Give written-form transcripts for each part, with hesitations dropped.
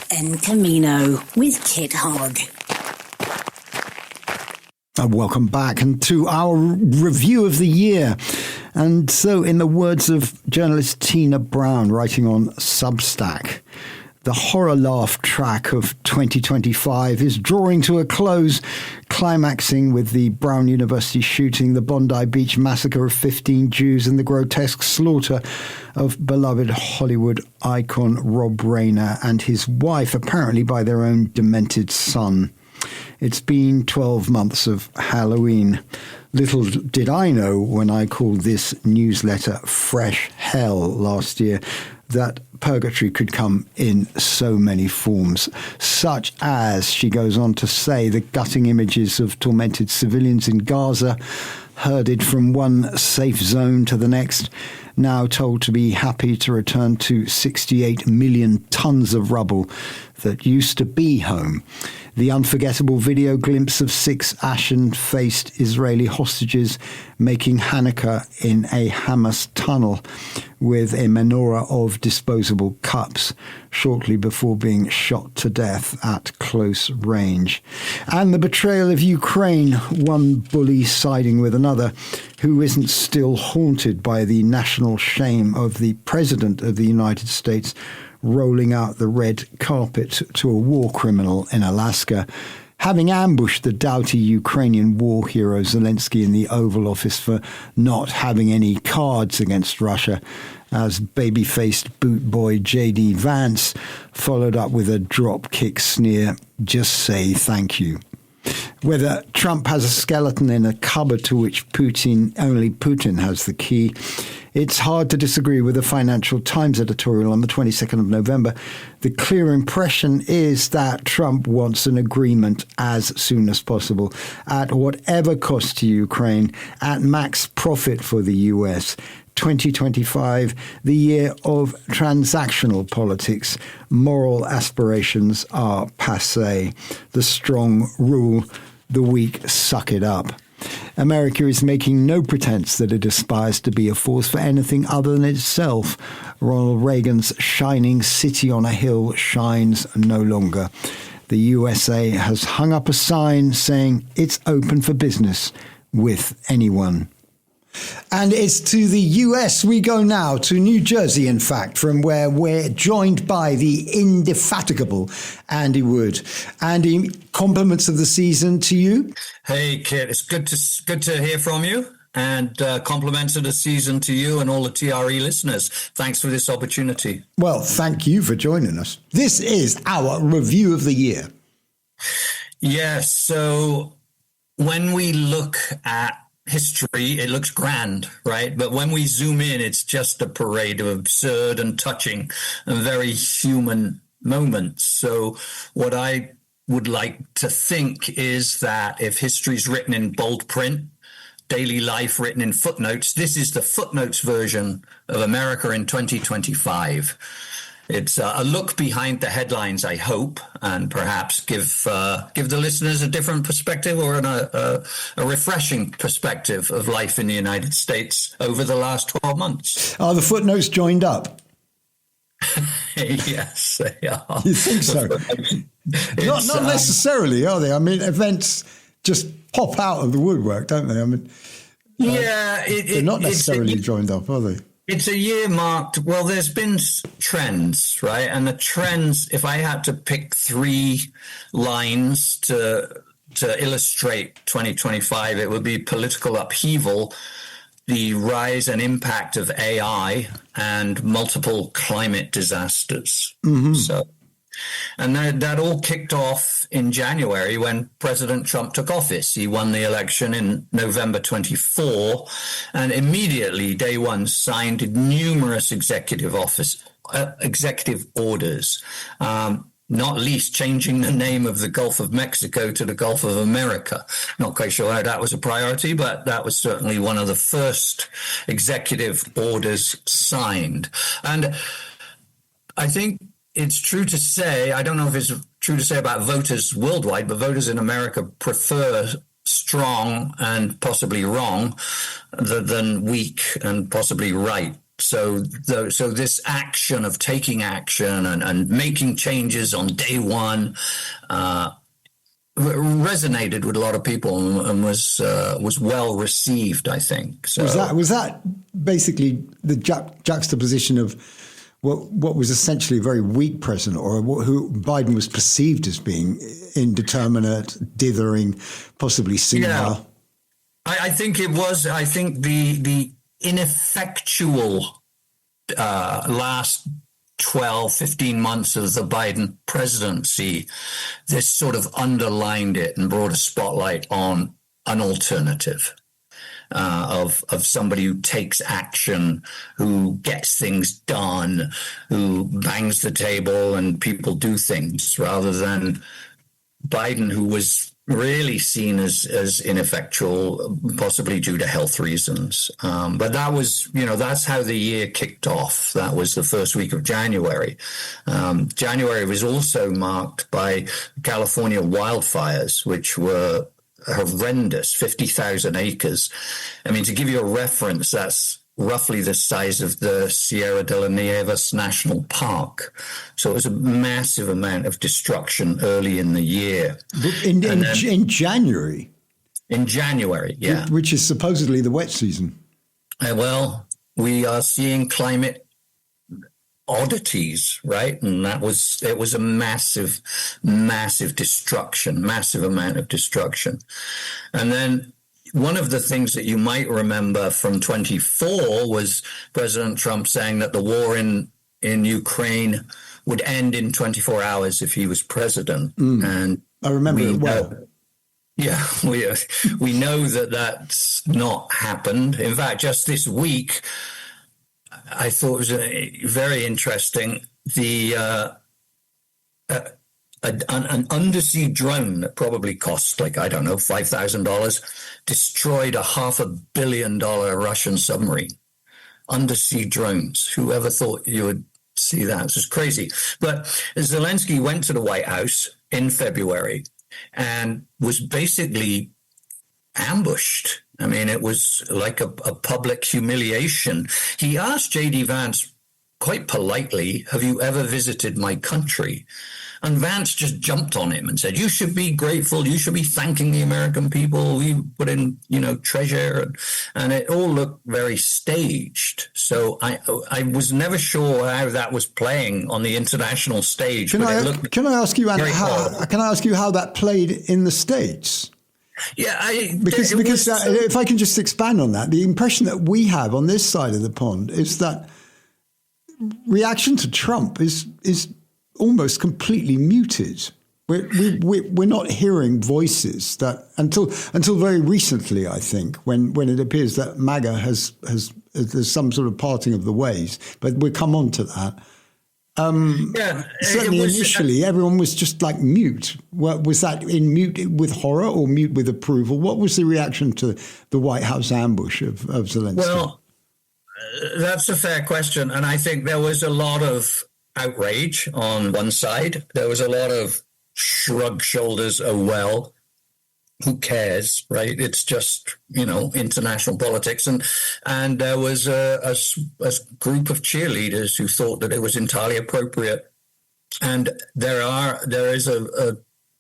En Camino with Kit Hogg. Welcome back and to our review of the year. And so, in the words of journalist Tina Brown, writing on Substack, the horror laugh track of 2025 is drawing to a close, climaxing with the Brown University shooting, the Bondi Beach massacre of 15 Jews, and the grotesque slaughter of beloved Hollywood icon Rob Reiner and his wife, apparently by their own demented son. It's been 12 months of Halloween. Little did I know when I called this newsletter Fresh Hell last year that purgatory could come in so many forms, such as, she goes on to say, the gutting images of tormented civilians in Gaza, herded from one safe zone to the next, now told to be happy to return to 68 million tons of rubble that used to be home. The unforgettable video glimpse of 6 ashen-faced Israeli hostages making Hanukkah in a Hamas tunnel with a menorah of disposable cups shortly before being shot to death at close range. And the betrayal of Ukraine, one bully siding with another, who isn't still haunted by the national shame of the President of the United States rolling out the red carpet to a war criminal in Alaska, having ambushed the doughty Ukrainian war hero Zelensky in the Oval Office for not having any cards against Russia, as baby-faced boot boy J.D. Vance followed up with a drop-kick sneer, "Just say thank you." Whether Trump has a skeleton in a cupboard to which only Putin has the key, it's hard to disagree with the Financial Times editorial on the 22nd of November. The clear impression is that Trump wants an agreement as soon as possible, at whatever cost to Ukraine, at max profit for the US. 2025, the year of transactional politics. Moral aspirations are passé. The strong rule, the weak suck it up. America is making no pretense that it aspires to be a force for anything other than itself. Ronald Reagan's shining city on a hill shines no longer. The USA has hung up a sign saying it's open for business with anyone. And it's to the US we go now, to New Jersey, in fact, from where we're joined by the indefatigable Andy Wood. Andy, compliments of the season to you. Hey, Kit, it's good to hear from you. And compliments of the season to you and all the TRE listeners. Thanks for this opportunity. Well, thank you for joining us. This is our review of the year. Yes, so when we look at history, it looks grand, right? But when we zoom in, it's just a parade of absurd and touching and very human moments. So what I would like to think is that if history's written in bold print, daily life written in footnotes, this is the footnotes version of America in 2025. It's a look behind the headlines, I hope, and perhaps give the listeners a different perspective or a refreshing perspective of life in the United States over the last 12 months. Are the footnotes joined up? Yes, they are. You think so? Not necessarily, are they? I mean, events just pop out of the woodwork, don't they? I mean, they're not necessarily joined up, are they? It's a year marked, well, there's been trends, right? And the trends, if I had to pick 3 lines to illustrate 2025, it would be political upheaval, the rise and impact of AI, and multiple climate disasters. Mm-hmm. And that all kicked off in January when President Trump took office. He won the election in November 24, and immediately, day one, signed numerous executive orders, not least changing the name of the Gulf of Mexico to the Gulf of America. Not quite sure how that was a priority, but that was certainly one of the first executive orders signed. And I think it's true to say, I don't know if it's true to say about voters worldwide, but voters in America prefer strong and possibly wrong than weak and possibly right So this action of taking action and making changes on day one resonated with a lot of people and was well received, I think. So was that basically the juxtaposition of what was essentially a very weak president, or who Biden was perceived as being indeterminate, dithering, possibly senile? Yeah, I think it was. I think the ineffectual last 12, 15 months of the Biden presidency, this sort of underlined it and brought a spotlight on an alternative of somebody who takes action, who gets things done, who bangs the table and people do things, rather than Biden, who was really seen as ineffectual, possibly due to health reasons. But that was, that's how the year kicked off. That was the first week of January. January was also marked by California wildfires, which were horrendous, 50,000 acres. I mean, to give you a reference, that's roughly the size of the Sierra de la Nieves National Park. So it was a massive amount of destruction early in the year. In January? In January, yeah. Which is supposedly the wet season. Well, we are seeing climate oddities, right? And it was a massive destruction, massive amount of destruction. And then one of the things that you might remember from 24 was President Trump saying that the war in Ukraine would end in 24 hours if he was president. And I remember it well. We know that that's not happened. In fact, just this week, I thought it was very interesting. An undersea drone that probably cost $5,000 destroyed a $500 million Russian submarine. Undersea drones. Whoever thought you would see that? It's just crazy. But Zelensky went to the White House in February and was basically ambushed. I mean, it was like a public humiliation. He asked J.D. Vance quite politely, "Have you ever visited my country?" And Vance just jumped on him and said, "You should be grateful. You should be thanking the American people. We put in, treasure." And it all looked very staged. So I was never sure how that was playing on the international stage. Can I ask you how that played in the States? Yeah, because if I can just expand on that, the impression that we have on this side of the pond is that reaction to Trump is almost completely muted. We're not hearing voices that until very recently, I think, when it appears that MAGA has there's some sort of parting of the ways. But we'll come on to that. Certainly initially, everyone was just like mute. Was that in mute with horror or mute with approval? What was the reaction to the White House ambush of Zelensky? Well, that's a fair question. And I think there was a lot of outrage on one side. There was a lot of shrug shoulders, oh, well, who cares, right? It's just, international politics. And there was a group of cheerleaders who thought that it was entirely appropriate. And there is a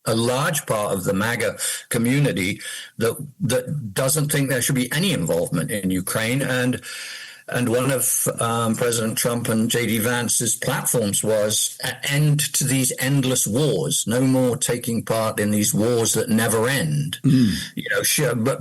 large part of the MAGA community that doesn't think there should be any involvement in Ukraine. And one of President Trump and J.D. Vance's platforms was an end to these endless wars. No more taking part in these wars that never end. But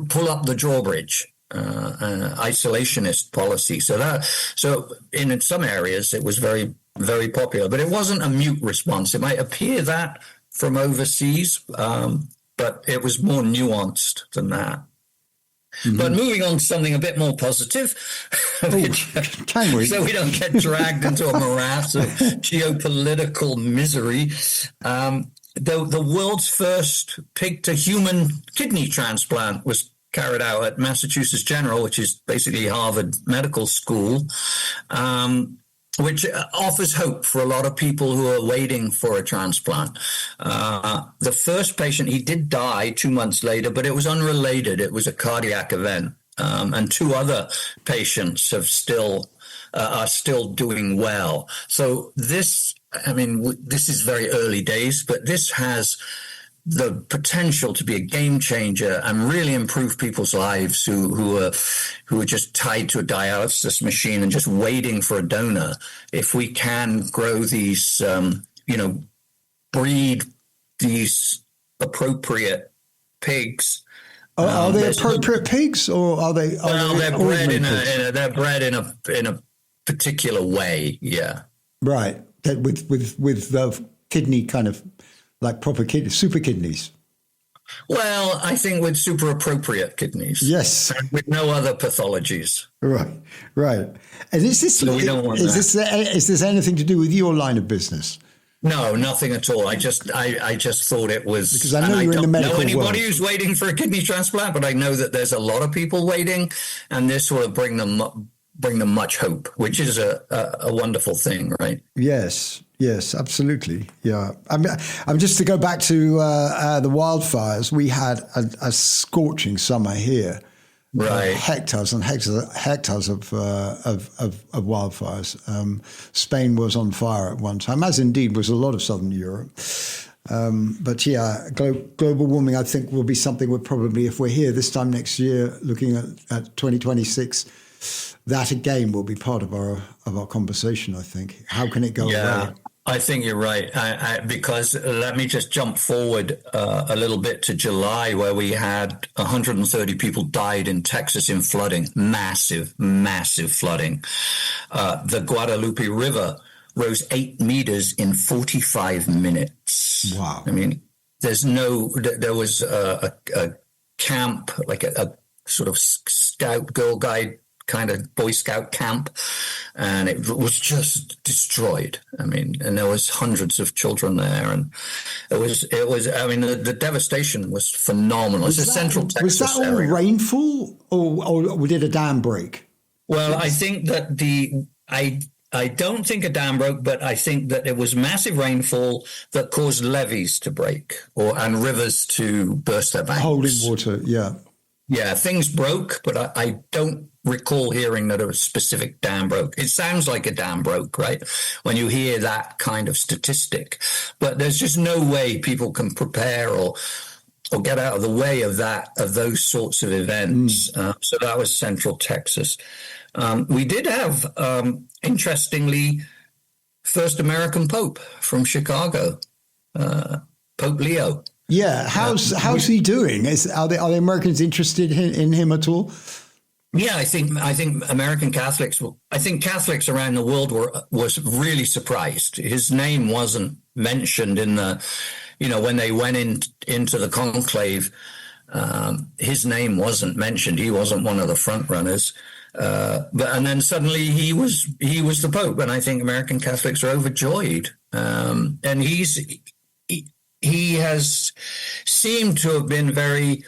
pull up the drawbridge, isolationist policy. So in some areas it was very, very popular, but it wasn't a mute response. It might appear that from overseas, but it was more nuanced than that. Mm-hmm. But moving on to something a bit more positive, can we? So we don't get dragged into a morass of geopolitical misery. The world's first pig-to-human kidney transplant was carried out at Massachusetts General, which is basically Harvard Medical School, which offers hope for a lot of people who are waiting for a transplant. The first patient, he did die 2 months later, but it was unrelated. It was a cardiac event. and two other patients are still doing well. So this, I mean, this is very early days, but this has the potential to be a game changer and really improve people's lives who are just tied to a dialysis machine and just waiting for a donor. If we can grow these, breed these appropriate pigs. Are they appropriate pigs, or are they? They're bred in a particular way. Yeah. Right. With the kidney kind of. Like proper super kidneys. Well, I think with super appropriate kidneys. Yes. And with no other pathologies. Right. And is this anything to do with your line of business? No, nothing at all. I just thought it was, because I know you're in the medical world. I don't know anybody who's waiting for a kidney transplant, but I know that there's a lot of people waiting, and this will bring them much hope, which is a wonderful thing, right? Yes, absolutely. Yeah. I'm just to go back to the wildfires. We had a scorching summer here. Right. Hectares and hectares of wildfires. Spain was on fire at one time, as indeed was a lot of Southern Europe. But yeah, global warming, I think, will be something we're probably, if we're here this time next year, looking at 2026, that again will be part of our conversation, I think. How can it go away? I think you're right. Because let me just jump forward a little bit to July, where we had 130 people died in Texas in flooding, massive flooding. The Guadalupe River rose 8 meters in 45 minutes. Wow. I mean, there was a camp, like a sort of scout Girl Guide kind of Boy Scout camp, and it was just destroyed. I mean, and there was hundreds of children there, and it was. I mean, the devastation was phenomenal. It's a central Texas Was that all area. rainfall, or did a dam break? Well, I think that I don't think a dam broke, but I think that it was massive rainfall that caused levees to break and rivers to burst their banks. Holding water, yeah. Yeah, things broke, but I don't recall hearing that a specific dam broke. It sounds like a dam broke, right? When you hear that kind of statistic. But there's just no way people can prepare or get out of the way of those sorts of events. So that was Central Texas. We did have, interestingly, first American Pope from Chicago, Pope Leo. Yeah, how's he doing? Are the Americans interested in him at all? Yeah, I think American Catholics. I think Catholics around the world was really surprised. His name wasn't mentioned in the, when they went into the conclave. His name wasn't mentioned. He wasn't one of the front runners. And then suddenly he was the Pope, and I think American Catholics are overjoyed. And he has seemed to have been very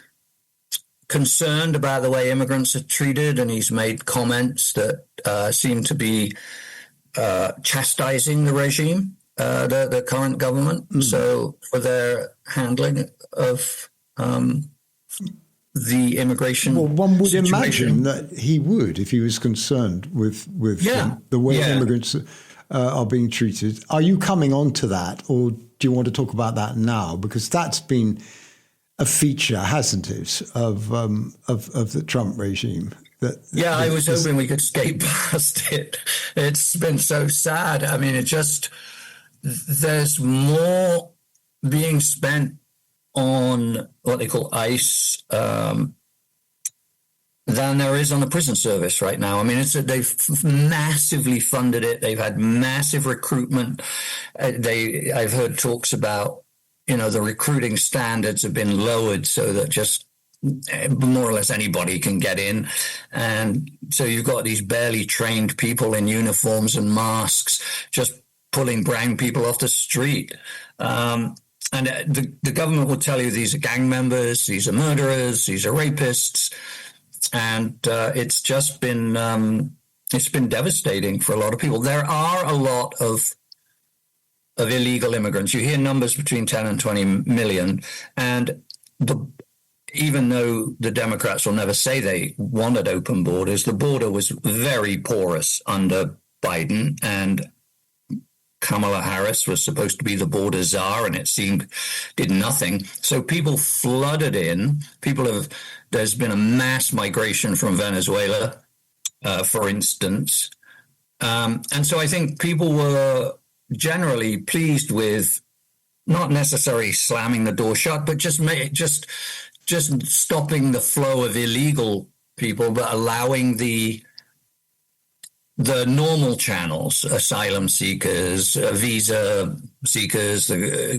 concerned about the way immigrants are treated, and he's made comments that seem to be chastising the regime, the current government, so for their handling of the immigration. Well, one would situation. imagine that he would, if he was concerned with the way immigrants are being treated. Are you coming on to that, or do you want to talk about that now? Because that's been a feature, hasn't it, of the Trump regime? I was hoping we could skate past it. It's been so sad. I mean, there's more being spent on what they call ICE than there is on the prison service right now. I mean, they've massively funded it. They've had massive recruitment. I've heard talks about, the recruiting standards have been lowered so that just more or less anybody can get in. And so you've got these barely trained people in uniforms and masks just pulling brown people off the street. And the government will tell you these are gang members, these are murderers, these are rapists. And it's just been devastating for a lot of people. There are a lot of illegal immigrants. You hear numbers between 10 and 20 million. And even though the Democrats will never say they wanted open borders, the border was very porous under Biden, and Kamala Harris was supposed to be the border czar, and it seemed did nothing. So people flooded in. There's been a mass migration from Venezuela, for instance. And so I think people were generally pleased with not necessarily slamming the door shut, but just stopping the flow of illegal people, but allowing the normal channels, asylum seekers, visa seekers,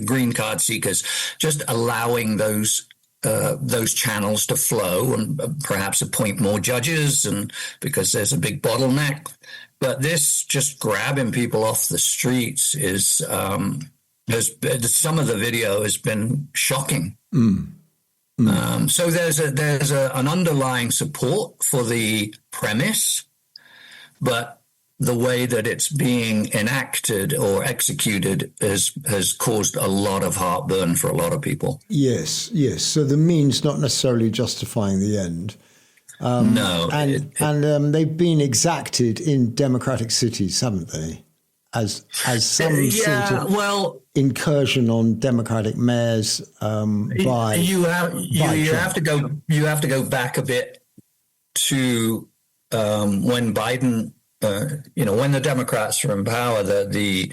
green card seekers, just allowing those channels to flow, and perhaps appoint more judges, and because there's a big bottleneck. But this just grabbing people off the streets is some of the video has been shocking. So there's an underlying support for the premise, but the way that it's being enacted or executed has caused a lot of heartburn for a lot of people. Yes. So the means not necessarily justifying the end. No. And they've been exacted in democratic cities, haven't they? As some sort of incursion on democratic mayors by you have to go back a bit to when Biden, when the Democrats were in power, the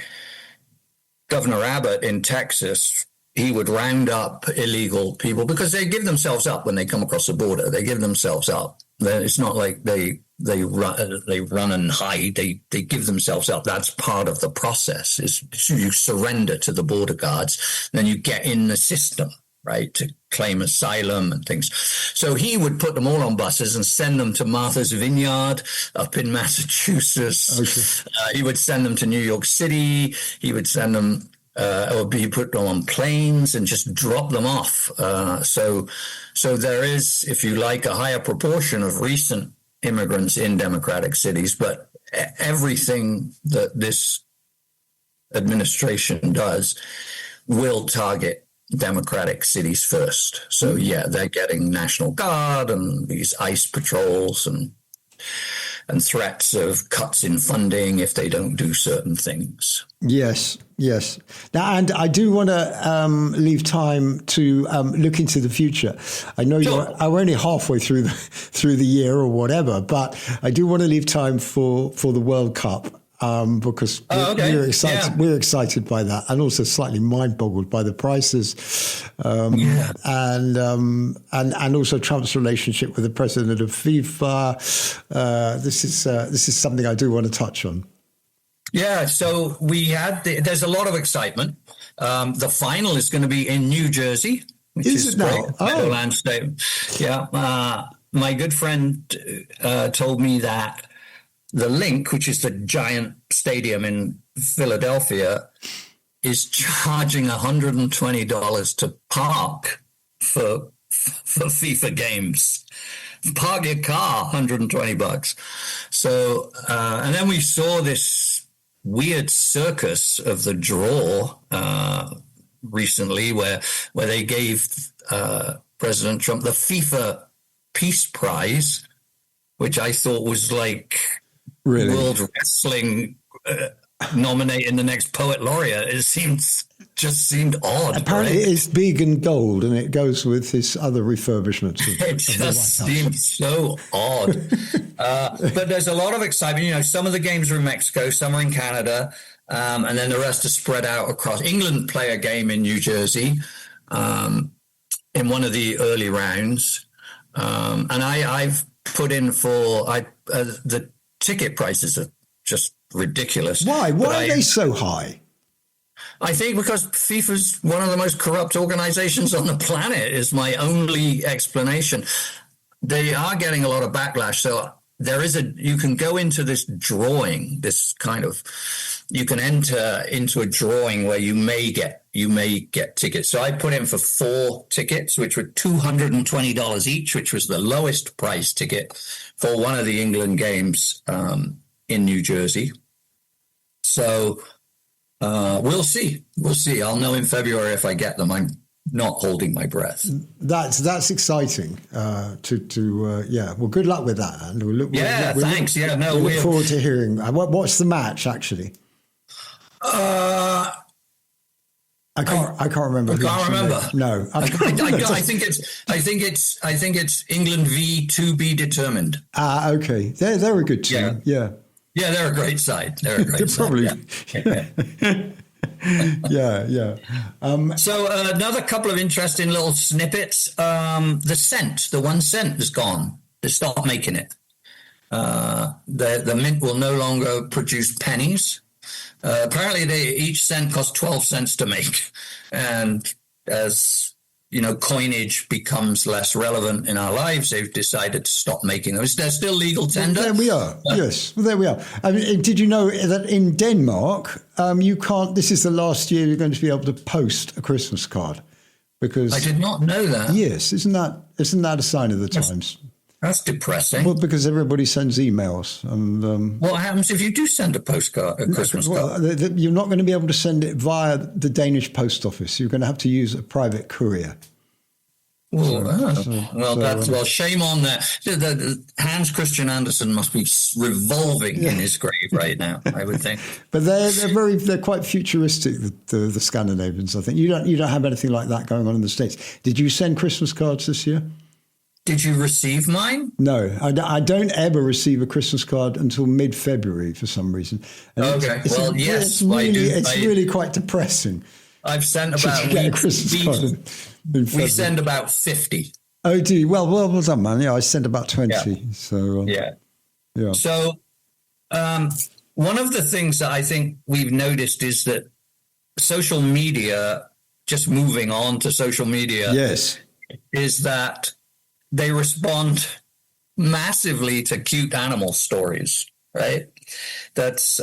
Governor Abbott in Texas, he would round up illegal people because they give themselves up when they come across the border. They give themselves up. It's not like they run and hide. They give themselves up. That's part of the process. Is you surrender to the border guards, then you get in the system, right, to claim asylum and things. So he would put them all on buses and send them to Martha's Vineyard up in Massachusetts. Okay. He would send them to New York City. He would send them, or he put them on planes and just drop them off. So there is, if you like, a higher proportion of recent immigrants in democratic cities, but everything that this administration does will target democratic cities first. So yeah, they're getting National Guard and these ICE patrols and threats of cuts in funding if they don't do certain things. Yes. Now, and I do want to leave time to look into the future. I know I'm only halfway through the year or whatever, but I do want to leave time for the World Cup. Because we're excited. Yeah. We're excited by that, and also slightly mind-boggled by the prices, and also Trump's relationship with the president of FIFA. This is something I do want to touch on. Yeah, so there's a lot of excitement. The final is going to be in New Jersey, which is great. Meadowlands Stadium. Yeah, my good friend told me that the Link, which is the giant stadium in Philadelphia, is charging $120 to park for FIFA games. Park your car, $120. So, and then we saw this weird circus of the draw recently, where they gave President Trump the FIFA Peace Prize, which I thought was like World Wrestling nominating the next poet laureate. It just seemed odd. Apparently, right? It's big and gold, and it goes with his other refurbishments. It just seems so odd. But there's a lot of excitement. Some of the games are in Mexico, some are in Canada, and then the rest are spread out across. England play a game in New Jersey in one of the early rounds, and I've put in for the ticket prices are just ridiculous. Why? Why are they so high? I think because FIFA's one of the most corrupt organizations on the planet is my only explanation. They are getting a lot of backlash. So you can go into this drawing, you can enter into a drawing where you may get tickets. So I put in for 4 tickets, which were $220 each, which was the lowest price ticket for one of the England games in New Jersey. So we'll see. I'll know in February if I get them. not holding my breath. That's exciting. Yeah. Well, good luck with that, and Thanks. We look forward to hearing. What's the match actually? I can't remember. I can't remember. No, I think it's England v To Be Determined. Okay. They're a good team. Yeah. Yeah, they're a great side. They're a great side. Probably. Yeah. Yeah. So another couple of interesting little snippets. The 1 cent is gone. They stopped making it. The mint will no longer produce pennies. Apparently, each cent costs 12 cents to make, and as coinage becomes less relevant in our lives, they've decided to stop making them. They're still legal tender. There we are. Yes, well, there we are. I mean, did you know that in Denmark, you can't? This is the last year you're going to be able to post a Christmas card, because I did not know that. Yes, isn't that a sign of the times? That's depressing. Well, because everybody sends emails. And what happens if you do send a Christmas card? You're not going to be able to send it via the Danish post office. You're going to have to use a private courier. Shame on that. Hans Christian Andersen must be revolving in his grave right now, I would think. But they're quite futuristic, the Scandinavians, I think. You don't have anything like that going on in the States. Did you send Christmas cards this year? Did you receive mine? No, I don't ever receive a Christmas card until mid-February for some reason. And yes, it's really quite depressing. I've sent about a Christmas card. We send about 50. Oh, do you? Well done, man. Yeah, I sent about 20. Yeah. So yeah. So one of the things that I think we've noticed is that social media, just moving on to social media, yes, is that they respond massively to cute animal stories, right? That's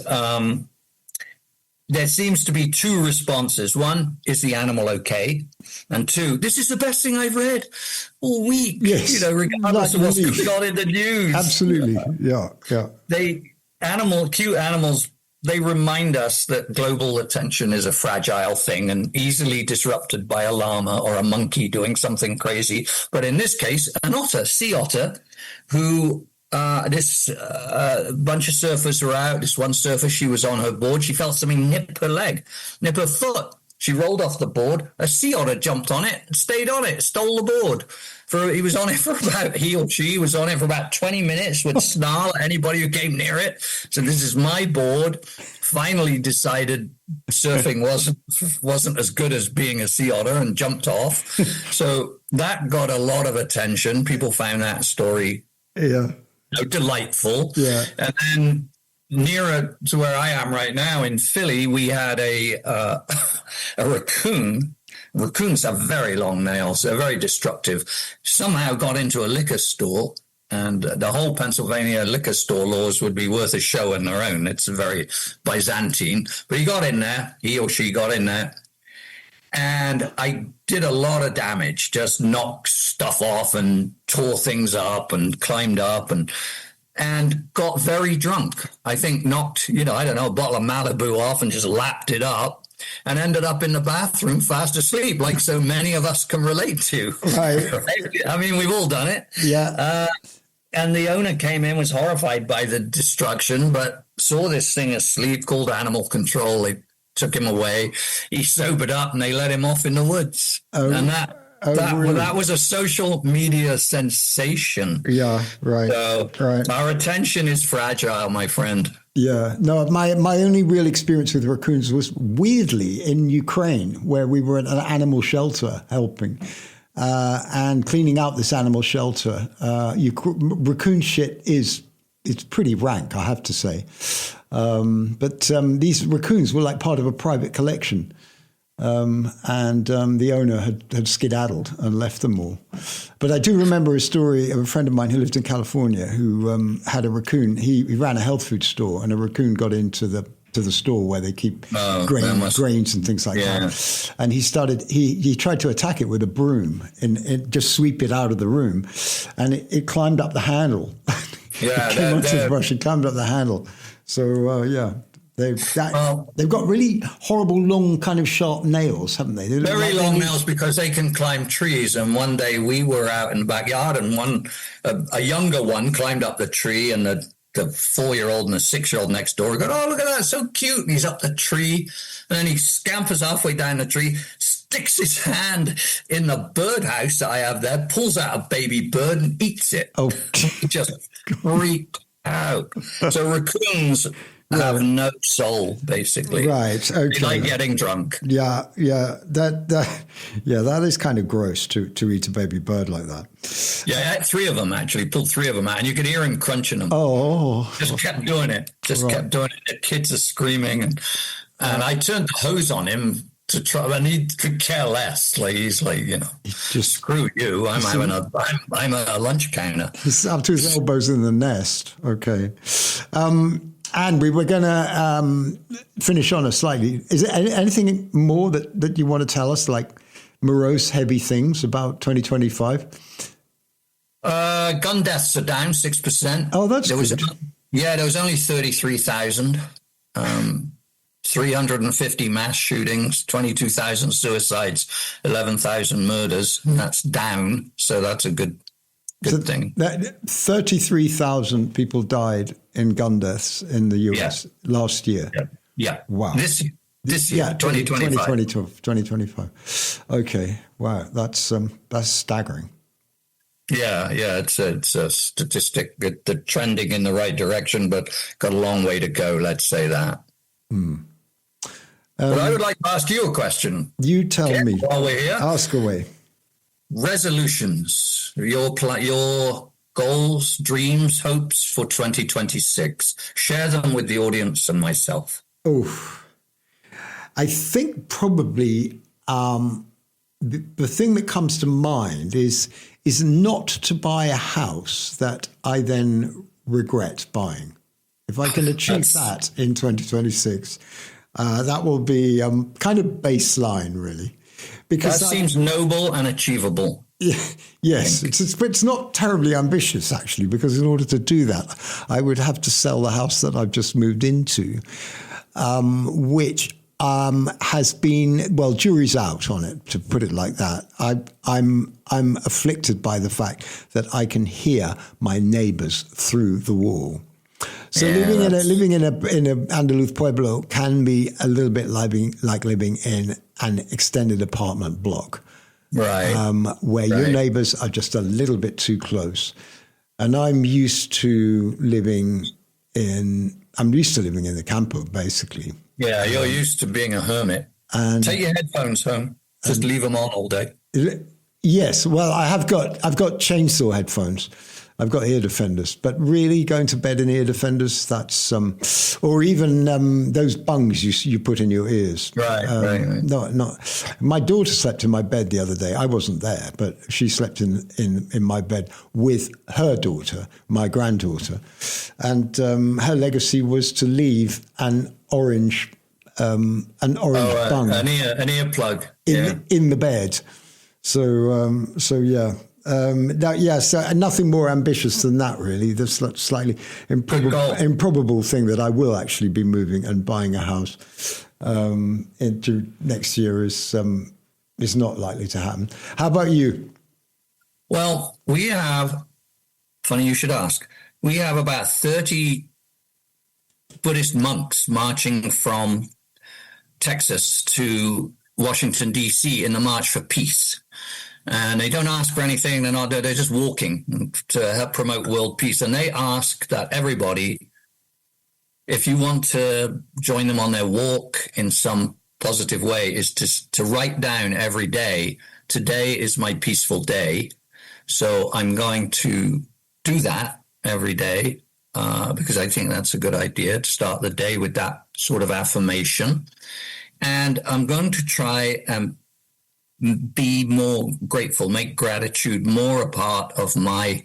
there seems to be two responses. One, is the animal okay? And two, this is the best thing I've read all week. Yes, regardless of what's going on in the news. Absolutely, yeah. Cute animals. They remind us that global attention is a fragile thing and easily disrupted by a llama or a monkey doing something crazy. But in this case, an otter, sea otter, who this bunch of surfers were out. This one surfer, she was on her board. She felt something nip her foot. She rolled off the board. A sea otter jumped on it, stayed on it, stole the board. He or she was on it for about 20 minutes, would snarl at anybody who came near it. So this is my board. Finally decided surfing wasn't as good as being a sea otter and jumped off. So that got a lot of attention. People found that story delightful. Yeah. And then nearer to where I am right now in Philly, we had a raccoon. Raccoons have very long nails. They're very destructive. Somehow got into a liquor store, and the whole Pennsylvania liquor store laws would be worth a show on their own. It's very Byzantine. But he or she got in there. And I did a lot of damage, just knocked stuff off and tore things up and climbed up and got very drunk. I think knocked, a bottle of Malibu off and just lapped it up. And ended up in the bathroom fast asleep, like so many of us can relate to. Right. I mean, we've all done it. Yeah. And the owner came in, was horrified by the destruction, but saw this thing asleep, called animal control. They took him away. He sobered up and they let him off in the woods. Oh. And that was a social media sensation. Yeah, right. So our attention is fragile, my friend. Yeah, no, my only real experience with raccoons was weirdly in Ukraine, where we were at an animal shelter helping and cleaning out this animal shelter. Raccoon shit it's pretty rank, I have to say. But these raccoons were like part of a private collection. And the owner had skedaddled and left them all. But I do remember a story of a friend of mine who lived in California who had a raccoon. He ran a health food store, and a raccoon got into the store where they keep grains and things like that. And he tried to attack it with a broom and just sweep it out of the room. And it climbed up the handle. Yeah, it came onto the brush and climbed up the handle. So, They've got really horrible, long, kind of sharp nails, haven't they? Very long nails because they can climb trees. And one day we were out in the backyard, and a younger one climbed up the tree, and the 4-year-old and the 6-year-old next door go, "Oh, look at that, so cute." And he's up the tree, and then he scampers halfway down the tree, sticks his hand in the birdhouse that I have there, pulls out a baby bird and eats it. Oh, he just freaked out. So raccoons have no soul, basically. Right. Okay. They like getting drunk. Yeah. That is kind of gross to eat a baby bird like that. Yeah, I had 3 of them actually. Pulled 3 of them out, and you could hear him crunching them. Oh. Just kept doing it. Kept doing it. The kids are screaming, and I turned the hose on him to try, and he could care less. Like he's like, just screw you. I'm a lunch counter. He's up to his elbows in the nest. Okay. And we were going to finish on a slightly. Is there anything more that you want to tell us, like morose, heavy things about 2025? Gun deaths are down 6%. Oh, that's good. There was only 33,000. 350 mass shootings, 22,000 suicides, 11,000 murders. And that's down, so that's a good thing. 33,000 people died in gun deaths in the US last year. Yeah. Wow. This year, 2025. 2025. Okay. Wow. That's staggering. Yeah. It's a statistic. They're trending in the right direction, but got a long way to go. Let's say that. But I would like to ask you a question. You tell me. While we're here. Ask away. Resolutions, your goals, dreams, hopes for 2026. Share them with the audience and myself. Oh, I think probably the thing that comes to mind is not to buy a house that I then regret buying. If I can achieve that in 2026, that will be kind of baseline, really. Because that seems noble and achievable. Yes, it's not terribly ambitious, actually, because in order to do that, I would have to sell the house that I've just moved into, which has been, well, jury's out on it, to put it like that. I'm afflicted by the fact that I can hear my neighbours through the wall. So living in a Andaluz pueblo can be a little bit like living in an extended apartment block, right? Where your neighbours are just a little bit too close. And I'm used to living in the campo, basically. Yeah, you're used to being a hermit. And take your headphones home. Just leave them on all day. Yes, well, I've got chainsaw headphones. I've got ear defenders, but really going to bed in ear defenders, that's, or even those bungs you put in your ears. Right. No. My daughter slept in my bed the other day. I wasn't there, but she slept in my bed with her daughter, my granddaughter. And her legacy was to leave an orange bung. An earplug. In the bed. So yeah. So nothing more ambitious than that, really. The slightly improbable thing that I will actually be moving and buying a house into next year is not likely to happen. How about you? Well, we have, funny you should ask, we have about 30 Buddhist monks marching from Texas to Washington, D.C. in the March for Peace. And they don't ask for anything. They're just walking to help promote world peace. And they ask that everybody, if you want to join them on their walk in some positive way, is to write down every day, today is my peaceful day. So I'm going to do that every day because I think that's a good idea to start the day with that sort of affirmation. And I'm going to try and be more grateful, make gratitude more a part of my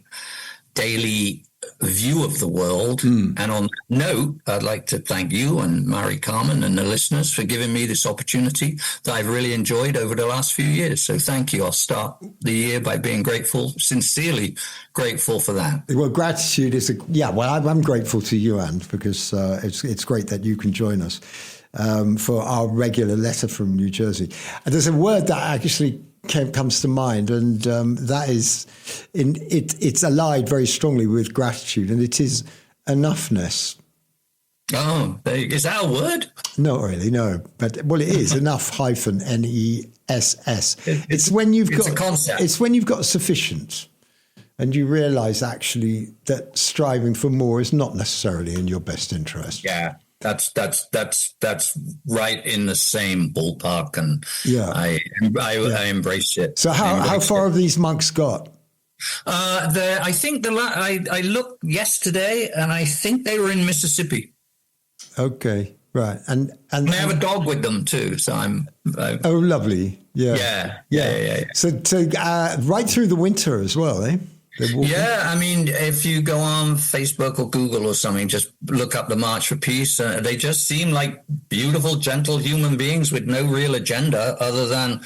daily view of the world. And on that note, I'd like to thank you and Mari Carmen and the listeners for giving me this opportunity that I've really enjoyed over the last few years. So thank you. I'll start the year by being grateful, sincerely grateful for that. Well, gratitude is I'm grateful to you, Anne, because it's great that you can join us for our regular letter from New Jersey. And there's a word that actually comes to mind, and that is, it's allied very strongly with gratitude, and it is enoughness. Oh, is that a word? Not really, no. But, it is, enough hyphen NESS. It's when you've got a concept. It's when you've got sufficient, and you realise actually that striving for more is not necessarily in your best interest. Yeah. That's right in the same ballpark, and I embrace it. So how far have these monks got? I think I looked yesterday, and I think they were in Mississippi. Okay, right, and they have a dog with them too. So oh, lovely, yeah. So right through the winter as well, eh? Yeah, I mean, if you go on Facebook or Google or something, just look up the March for Peace. They just seem like beautiful, gentle human beings with no real agenda other than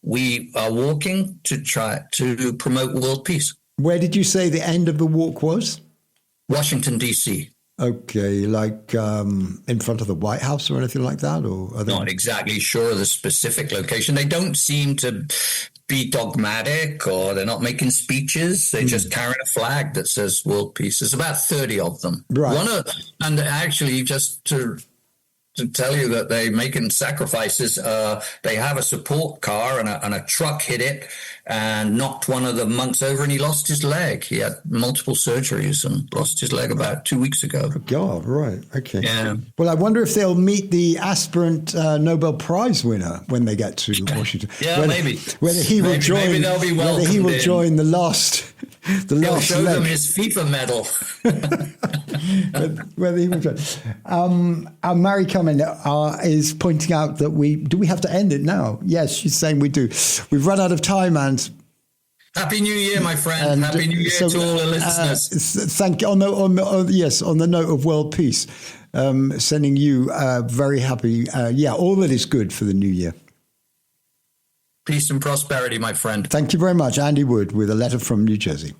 we are walking to try to promote world peace. Where did you say the end of the walk was? Washington, D.C. Okay, like in front of the White House or anything like that? Or are they... Not exactly sure of the specific location. They don't seem to be dogmatic, or they're not making speeches. They're just carrying a flag that says world peace. There's about 30 of them. Right. And actually, just to tell you that they're making sacrifices, they have a support car and a truck hit it and knocked one of the monks over, and he lost his leg. He had multiple surgeries and lost his leg about 2 weeks ago. God, right. Okay. Yeah. Well, I wonder if they'll meet the aspirant Nobel Prize winner when they get to Washington. Maybe. Whether he will join. Maybe they'll be welcomed. Whether he will join the last. He'll show them his FIFA medal. Whether he will join. Mary Carmen is pointing out that do we have to end it now? Yes, she's saying we do. We've run out of time, and Happy New Year, my friend. And Happy New Year to all the listeners. Thank you. On the note of world peace, sending you very happy. All that is good for the new year. Peace and prosperity, my friend. Thank you very much. Andy Wood with a letter from New Jersey.